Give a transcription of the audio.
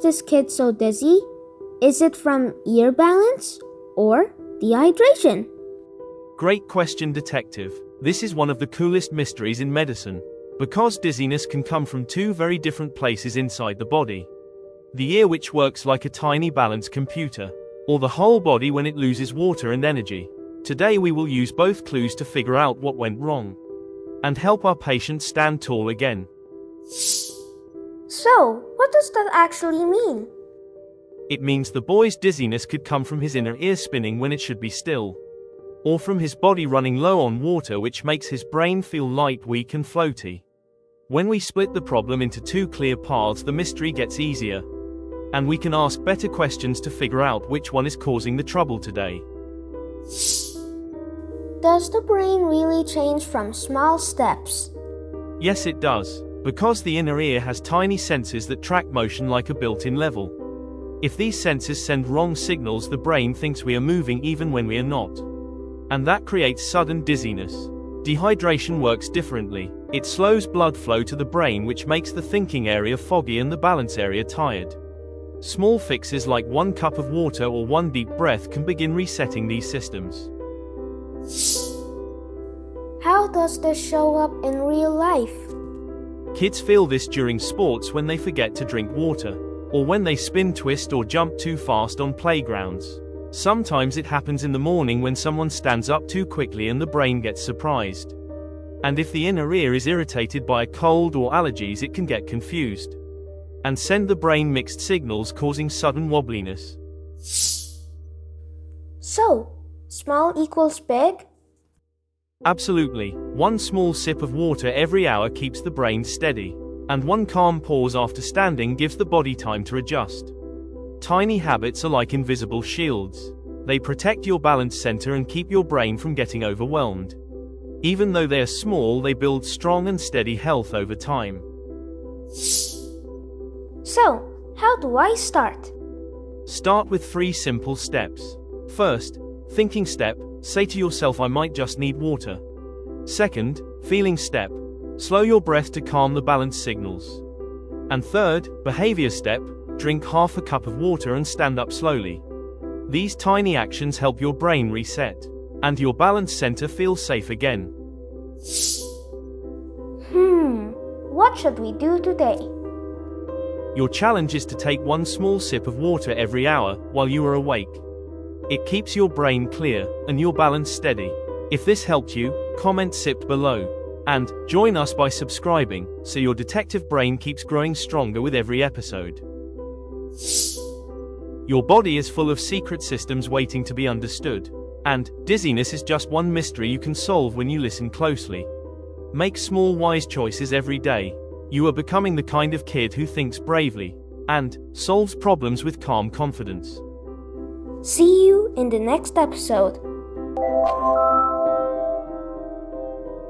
this kid so dizzy? Is it from ear balance or dehydration? Great question, Detective. This is one of the coolest mysteries in medicine, because dizziness can come from two very different places inside the body. The ear, which works like a tiny balance computer, or the whole body when it loses water and energy. Today we will use both clues to figure out what went wrong and help our patient stand tall again. So, what does that actually mean? It means the boy's dizziness could come from his inner ear spinning when it should be still, or from his body running low on water, which makes his brain feel light, weak and floaty. When we split the problem into two clear paths, the mystery gets easier, and we can ask better questions to figure out which one is causing the trouble today. Does the brain really change from small steps? Yes, it does, because the inner ear has tiny sensors that track motion like a built-in level. If these sensors send wrong signals, the brain thinks we are moving even when we are not. And that creates sudden dizziness. Dehydration works differently. It slows blood flow to the brain, which makes the thinking area foggy and the balance area tired. Small fixes like 1 cup of water or 1 deep breath can begin resetting these systems. How does this show up in real life? Kids feel this during sports when they forget to drink water, or when they spin, twist or jump too fast on playgrounds. Sometimes it happens in the morning when someone stands up too quickly and the brain gets surprised. And if the inner ear is irritated by a cold or allergies, it can get confused and send the brain mixed signals, causing sudden wobbliness. So, small equals big? Absolutely. 1 small sip of water every hour keeps the brain steady, and 1 calm pause after standing gives the body time to adjust. Tiny habits are like invisible shields. They protect your balance center and keep your brain from getting overwhelmed. Even though they are small, they build strong and steady health over time. So, how do I start? Start with 3 simple steps. First, thinking step, say to yourself, I might just need water. Second, feeling step, slow your breath to calm the balance signals. And third, behavior step, drink half a cup of water and stand up slowly. These tiny actions help your brain reset, and your balance center feel safe again. What should we do today? Your challenge is to take 1 small sip of water every hour while you are awake. It keeps your brain clear and your balance steady. If this helped you, comment sipped below. And join us by subscribing, so your detective brain keeps growing stronger with every episode. Your body is full of secret systems waiting to be understood. And dizziness is just one mystery you can solve when you listen closely. Make small wise choices every day. You are becoming the kind of kid who thinks bravely and solves problems with calm confidence. See you in the next episode.